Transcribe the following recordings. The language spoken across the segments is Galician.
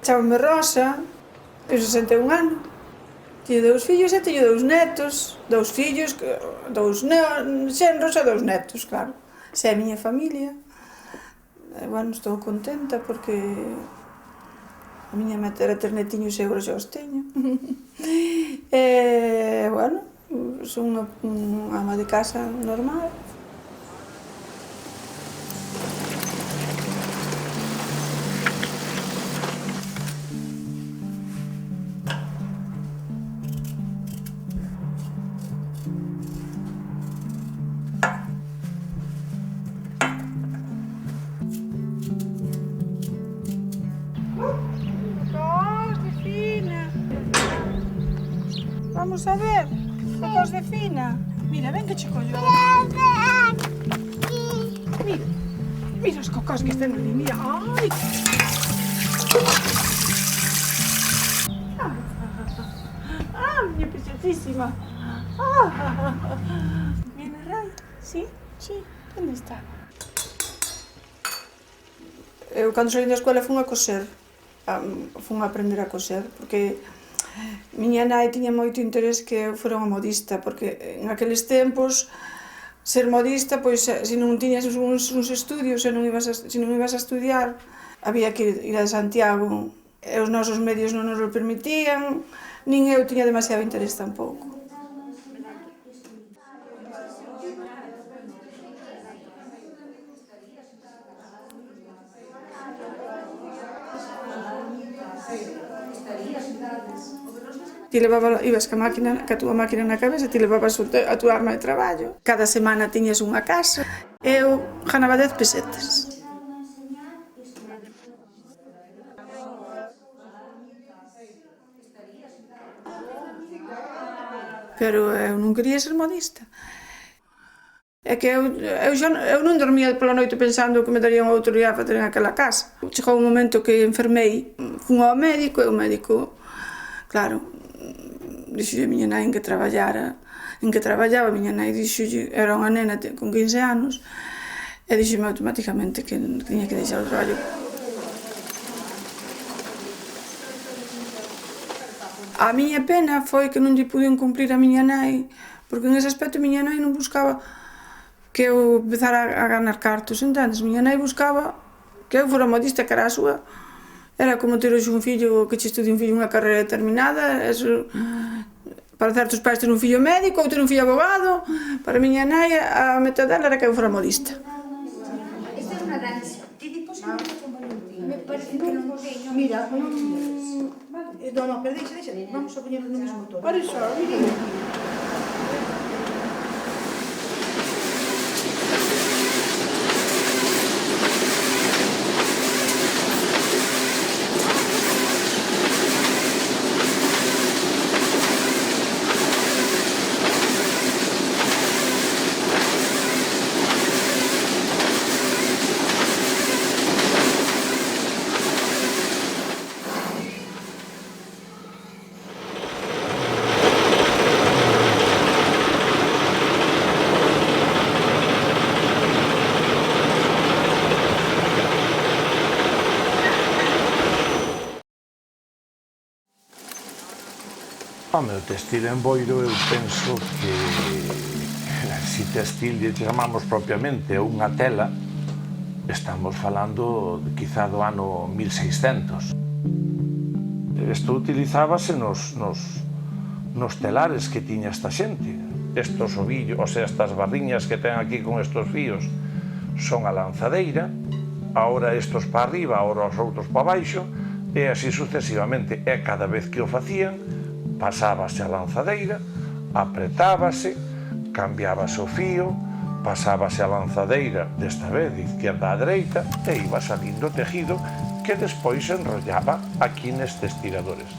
Chámame Rosa, eu 61 anos. Teño 2 fillos e teño 2 netos, 2 fillos, 2 xenros e 2 netos, claro. Esa é a miña familia. Bueno, estou contenta porque a miña meta era ter netiños e agora xa os teño. Bueno, son unha ama de casa normal. Vamos a ver, cocos de fina. Mira, ven que che collo. Mira, mira os cocos que están ali, mira. Ai. Miña preciosísima. Viene Ray? Sí? Sí. Onde está? Eu, cando saí da escola, fun a coser. Fun a aprender a coser, porque miña nai tiña moito interés que eu fora unha modista, porque en aqueles tempos ser modista, pois se non tiñas uns estudios, se non ibas a estudiar, había que ir a Santiago, e os nosos medios non nos o permitían, nin eu tiña demasiado interés tampouco. Ti ibas ca túa máquina na cabeza, ti levabas a túa arma de traballo. Cada semana tiñas unha casa. Eu ganaba 10 pesetas. Pero eu non quería ser modista. É que eu non dormía pola noite pensando que me darían outro día a facer en aquela casa. Chegou un momento que enfermei, fun ao médico e o médico, claro, dixolle a miña nai en que traballaba. Miña nai dixolle, era unha nena con 15 anos, e dixolle automáticamente que tiña que deixar o traballo. A miña pena foi que non lle pudín cumprir a miña nai, porque en ese aspecto miña nai non buscaba que eu empezara a ganar cartos, entendes? Miña nai buscaba que eu fora modista, que era a súa. Era como ter hoxe un fillo, que che estudie un fillo unha carreira determinada, eso, para certos pais ter un fillo médico ou ter un fillo abogado. Para miña nai, a meta dela era que eu fora modista. Esta é unha danza. Ti deposito con Valentín. Me parece que non teño. Mira, no, pero deixa. Vamos a poñerlo no mesmo tono. Por iso, mira. Home, o textil en Boiro eu penso que se textil lle chamamos propiamente unha tela, estamos falando quizá do ano 1600. Isto utilizábase nos telares que tiña esta xente. Estos ovillos, ou sea, estas barriñas que ten aquí con estos fíos son a lanzadeira, agora estos para arriba, agora os outros para baixo, e así sucesivamente. E cada vez que o facían, pasábase a lanzadeira, apretábase, cambiábase o fío, pasábase a lanzadeira desta vez de izquierda a dereita e iba salindo o tejido que despois se enrollaba aquí nestes tiradores.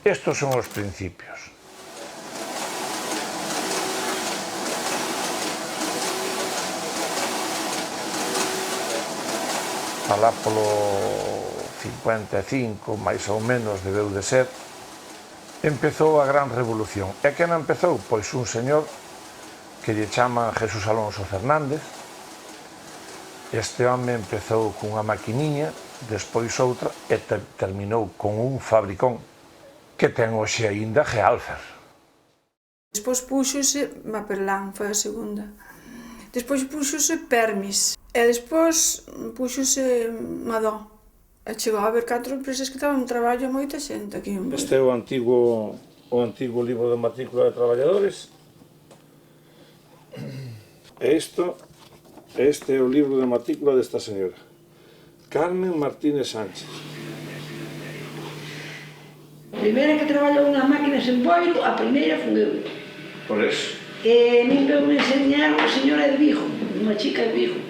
Estos son os principios. Alá polo 55, máis ou menos, debeu de ser, empezou a gran revolución. E quen empezou? Pois un señor que lle chaman Jesús Alonso Fernández, Este home empezou cunha maquiniña, despois outra, e terminou con un fabricón que ten hoxe aínda Gealfer. Despois púxose Maperlán, foi a segunda. Despois púxose Permis. E despois púxose Madó. E chegou a haber 4 empresas que estaban en traballo a moita xente aquí en Boiro. Este é o antigo libro de matrícula de traballadores. E este é o libro de matrícula desta señora, Carmen Martínez Sánchez. A primeira que traballou nas máquinas en Boiro, a primeira fui eu. Por eso. E a min me enseñaron a señora de Vigo, unha chica de Vigo,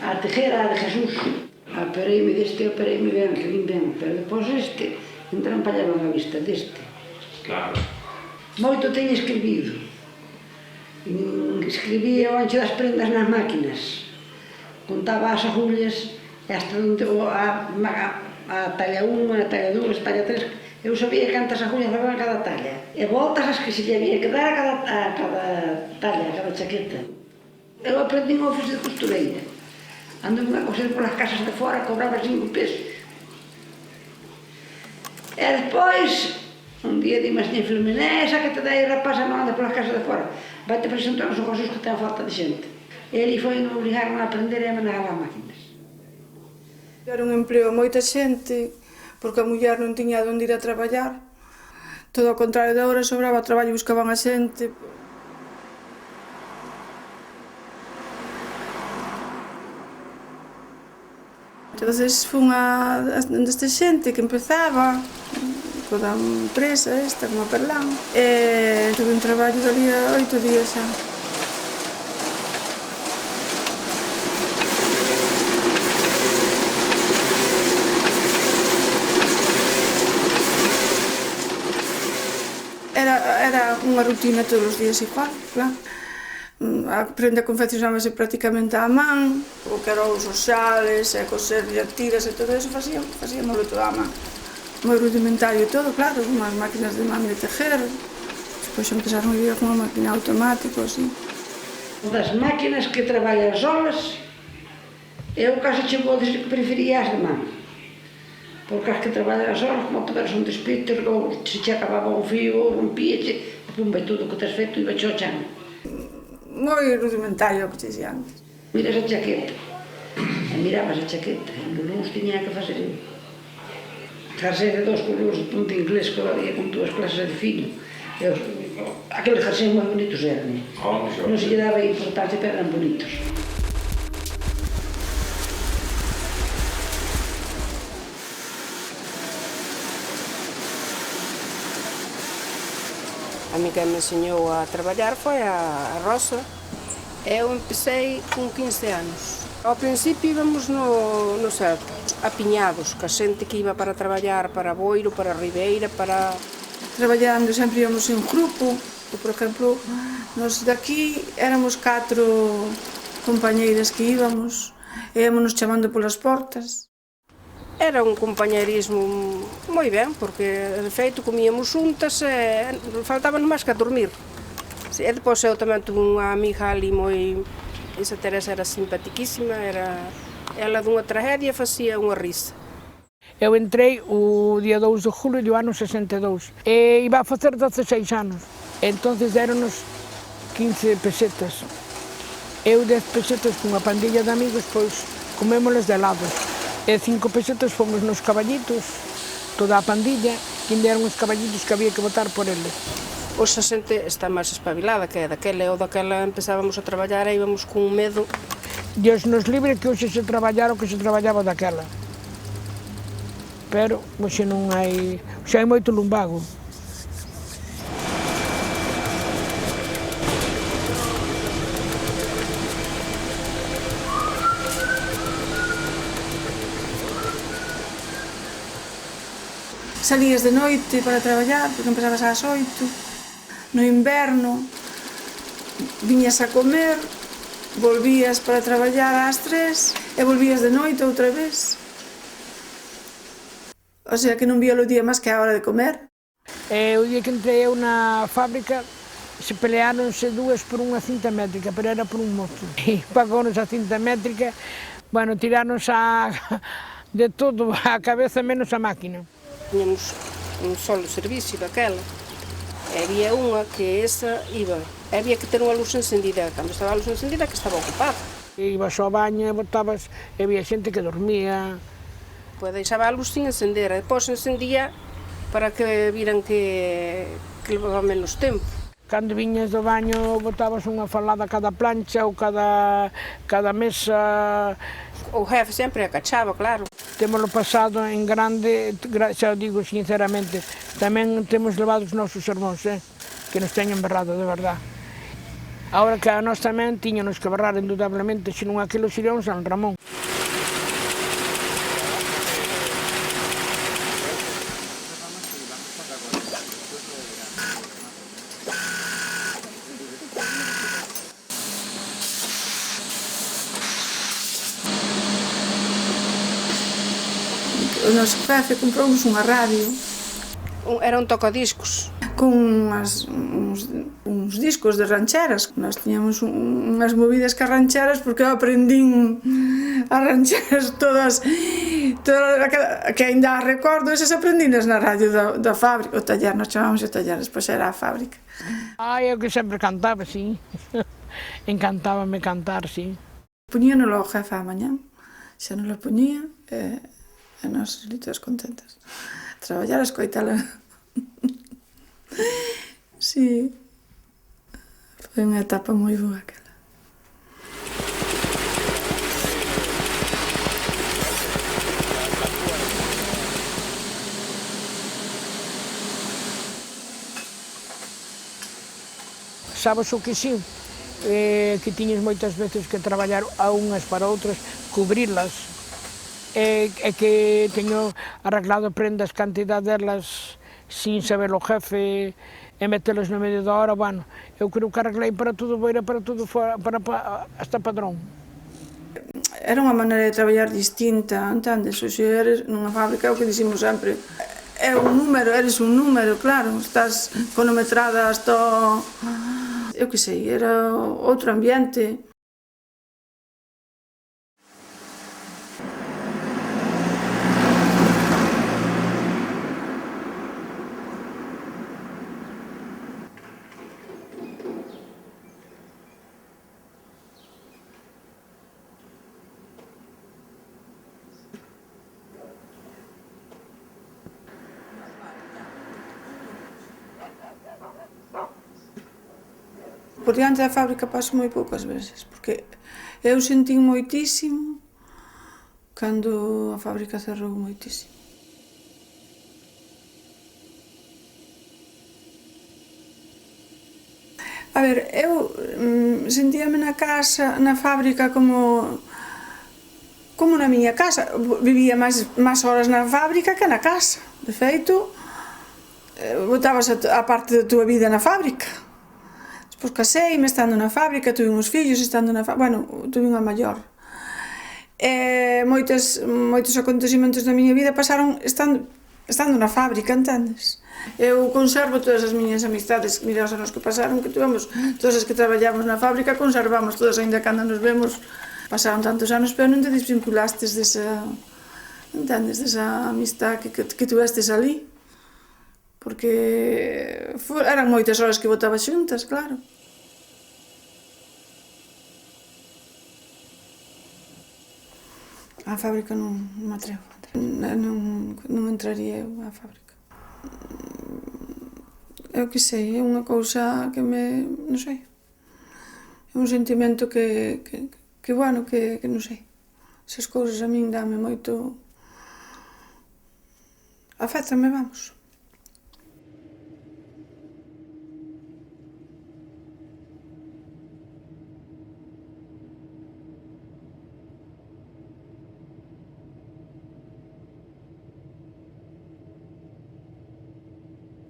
a tejera de Jesús. Opereime ben, que vin ben, pero depois este, entrampallaban a vista deste. Claro. Moito teño escribido. Escribía o ancho das prendas nas máquinas. Contaba as agullas, e hasta onde a talla 1, a talla 2, a talla 3. Eu sabía cantas agullas levaban cada talla. E voltas as que se lle había que dar a cada talla, a cada chaqueta. Eu aprendi un oficio de costureira. Anduve a coser polas casas de fora, cobraba 5 pesos. E despois, un día dime a señora Filomena, esa que te dai rapaza non anda polas casas de fora. Vai-te presentar os Jesús que ten falta de xente. E ele foi me obligaron a aprender a manejar as máquinas. Era un empleo a moita xente, porque a muller non tiña onde ir a traballar. Todo ao contrario de agora, sobraba traballo e buscaban a xente. Entonces fun a desta xente que empezaba con a empresa esta, como a Perlán, e tuve un traballo dali a 8 días xa. Era unha rutina todos os días igual, claro. Aprende a confeccionarse prácticamente á man, o que eran os xales, e coser as tiras e todo eso, facíamos todo á man. Moi rudimentario todo, claro, unhas máquinas de man de tejer, despois empezaron a ir con unha máquina automática, así. Das máquinas que traballan solas, eu case chegou a dizer que prefería as de man. Porque as que traballan solas, como todas son despitos, ou se che acababa o fío, ou rompíache, pumba, todo o que tes feito iba cho chan. Moi rudimentario o que te dixía antes. Miras a chaqueta, e mirabas a chaqueta, e non os tiña que facer eu. Jersey de 2 colores de punta inglés que valía con 2 clases de fino. Aqueles jersey moi bonitos eran, non se lle daba importancia, pero eran bonitos. A mí que me enseñou a traballar foi a Rosa. Eu empecé con 15 anos. Ao principio íbamos no Celta, apiñados, ca xente que iba para traballar para Boiro, para Ribeira, para... Traballando sempre íbamos en grupo, por exemplo, nos daqui éramos 4 compañeiras que íbamos chamando polas portas. Era un compañerismo moi ben, porque de feito comíamos xuntas e faltábamos máis que a dormir. E depois eu tamén tuve unha amiga ali moi... Esa Teresa era simpatiquísima, era ela dunha tragedia facía unha risa. Eu entrei o día 2 de julio do ano 62 e iba a facer 16 anos. Entonces deronos 15 pesetas. Eu 10 pesetas con unha pandilla de amigos, pois comémolas de helado. E 5 pesetas fomos nos caballitos, toda a pandilla, que deron os caballitos que había que votar por eles. Hoxe a xente está máis espabilada que daquela, ou daquela empezábamos a traballar e íbamos con medo. Dios nos libre que hoxe se traballara o que se traballaba daquela. Pero hoxe non hai... Hoxe hai moito lumbago. Salías de noite para traballar, porque empezabas ás 8. No inverno, viñas a comer, volvías para traballar ás 3 e volvías de noite outra vez. O sea que non vía o día máis que a hora de comer. O día que entrei eu na fábrica, se peleáronse dúas por unha cinta métrica, pero era por un mozo. E pagónos a cinta métrica, bueno, tirános de todo, a cabeza menos a máquina. Tiñamos un solo servicio daquela. Había unha que esa iba, había que ter unha luz encendida, cando estaba a luz encendida que estaba ocupada. Ibas ao baño e botabas, e había xente que dormía. Pois deixaba a luz sin encender, e depois encendía para que viran que levaba menos tempo. Cando viñas do baño botabas unha falada a cada plancha ou cada mesa. O jefe sempre acachaba, claro. Témoslo pasado en grande, xa o digo sinceramente, tamén temos levado os nosos irmãos, que nos teñen berrado, de verdad. Ahora que a nós tamén tiñanos que berrar indudablemente, senón aquilo sería un San Ramón. O noso jefe comprou-nos unha radio Era un tocadiscos. con uns discos de rancheras. Nós tiñamos unhas movidas ca rancheras porque eu aprendín as rancheras todas que ainda recordo, esas aprendinas na radio da fábrica, o taller, nós chamamos o taller, despois era a fábrica. Ai, eu que sempre cantaba, sí. Encantábame cantar, sí. Poñíanolo ao jefe á mañán, xa non lo poñía, e nós ali todas contentas. Traballar, escoitala. Sí, foi unha etapa moi boa aquela. Sabes o que sí? Que tiñes moitas veces que traballar a unhas para outras, cubrilas. E que teño arreglado prendas, cantidad delas, sin saber o jefe, e metelas no medio da hora, bueno, eu creo que arreglei para tudo, era para tudo, para hasta padrón. Era unha maneira de traballar distinta, entendes? Oxe, eres nunha fábrica, o que dicimos sempre, é un número, eres un número, claro, estás cronometrada hasta, eu que sei, era outro ambiente. Por diante da fábrica paso moi poucas veces, porque eu sentín moitísimo cando a fábrica cerrou moitísimo. A ver, eu sentíame na casa, na fábrica como na miña casa. Vivía máis horas na fábrica que na casa. De feito, botabas a parte da túa vida na fábrica. Despois caseime estando na fábrica, tuve uns fillos estando na fábrica, bueno, tuve unha maior. Moitos acontecimentos da miña vida pasaron estando na fábrica, entendes? Eu conservo todas as miñas amistades, mira os anos que pasaron, que tivemos, todas as que traballamos na fábrica, conservamos todas, ainda cando nos vemos, pasaron tantos anos, pero non te desvinculastes desa, entendes, desa amistad que tuvestes ali. Porque eran moitas horas que botaba xuntas, claro. A fábrica non me atrevo. Non entraría eu á fábrica. Eu que sei, é unha cousa que me... non sei. É un sentimento que non sei. Esas cousas a min dáme moito... afétame, vamos.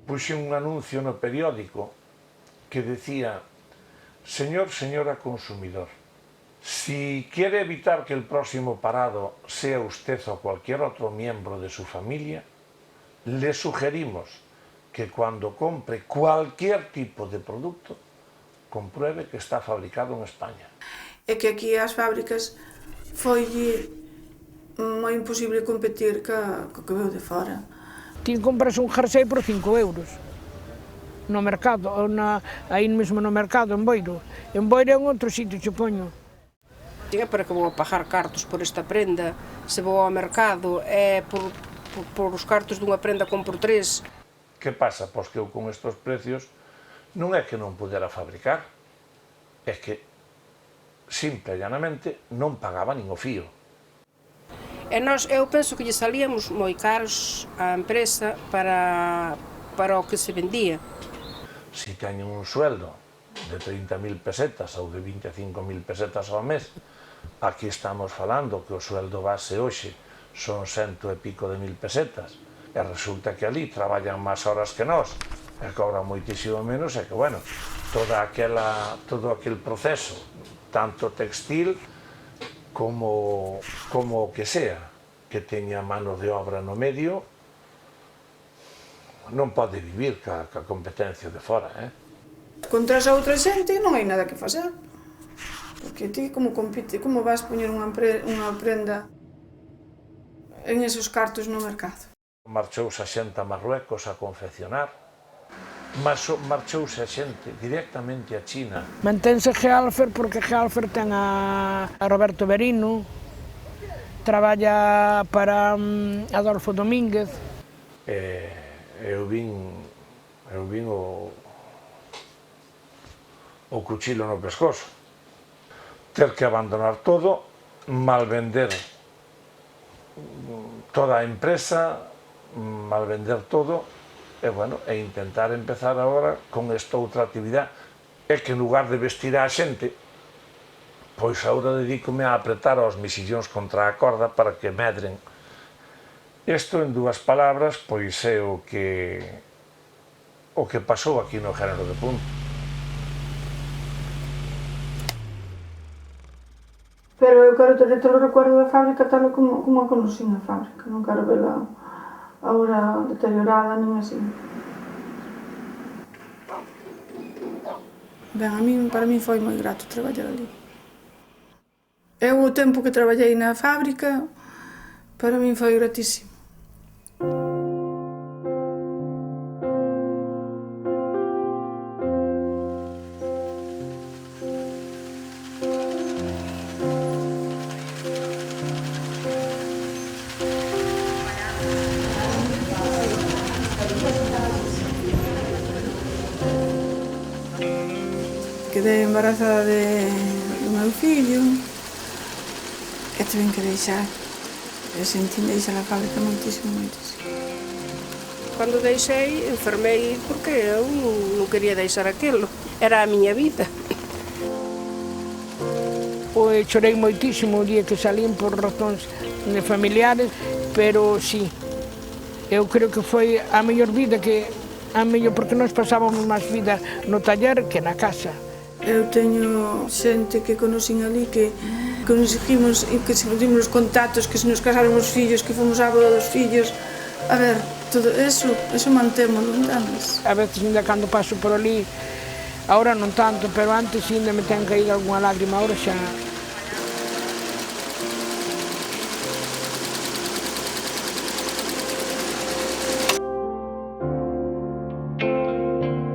Puxe un anuncio no periódico que decía: señor, señora consumidor, si quiere evitar que el próximo parado sea usted o cualquier otro miembro de su familia, le sugerimos que cuando compre cualquier tipo de producto compruebe que está fabricado en España. É que aquí as fábricas foi moi imposible competir co que veu de fora. Ti compras un jersey por 5 euros no mercado, ou aí mesmo no mercado, en Boiro. En Boiro é en outro sitio, che poño. Diga, para que vou a pagar cartos por esta prenda, se vou ao mercado, é por os cartos dunha prenda compro 3. Que pasa? Pois que eu con estes precios non é que non pudera fabricar, é que simple e llanamente non pagaba nin o fío. E eu penso que lle salíamos moi caros á empresa para o que se vendía. Si teñen un sueldo de 30.000 pesetas ou de 25.000 pesetas ao mes, aquí estamos falando que o sueldo base hoxe son 100 e pico de 1000 pesetas, e resulta que ali traballan máis horas que nós, e cobran moitísimo menos, e que, bueno, todo aquel proceso, tanto textil como o que sea, que teña mano de obra no medio, non pode vivir ca competencia de fora, Contra esa outra xente non hai nada que facer. Porque ti como compite, como vas poñer unha prenda en esos cartos no mercado? Marchouse a xente a Marruecos a confeccionar, marchouse a xente directamente a China. Mantense Gealfer porque Gealfer ten a Roberto Berino, traballa para Adolfo Domínguez. Eu vin o cuchillo no pescozo. Ter que abandonar todo, malvender toda a empresa, malvender todo, e, bueno, e intentar empezar agora con esta outra actividade. É que en lugar de vestir a xente, pois agora dedícome a apretar os mexillóns contra a corda para que medren. Isto, en dúas palabras, pois é o que pasou aquí no género de punto. Pero eu quero ter o recuerdo da fábrica tal como a conocí na fábrica. Non quero vela agora deteriorada, nin así. Ben, para mí foi moi grato traballar ali. Eu o tempo que traballei na fábrica, para min foi gratísimo. Quedei embarazada do meu fillo e tive que deixar. Eu sentí deixar a fábrica moitísimo. Cando deixei, enfermei porque eu non quería deixar aquilo. Era a miña vida. Chorei moitísimo o día que salín por razóns familiares, pero sí, eu creo que foi a mellor vida porque nós pasábamos máis vida no taller que na casa. Eu teño xente que conocín ali que conseguimos os contactos, que se nos casaron os fillos, que fomos á boda dos fillos. A ver, todo eso mantémolo, entendes? A veces, ainda cando paso por ali, agora non tanto, pero antes ainda me ten caído algunha lágrima, agora xa.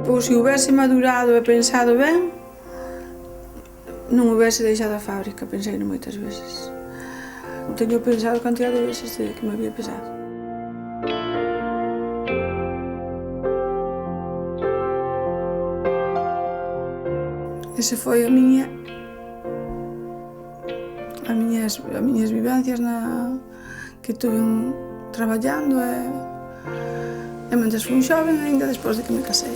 Pois se houvese madurado e pensado ben, non houvese deixado a fábrica, pensei moitas veces. Teño pensado cantidad de veces que me había pesado. Ese foi as miñas vivencias que tuve traballando e mentres fui un xoven, ainda despois de que me casei.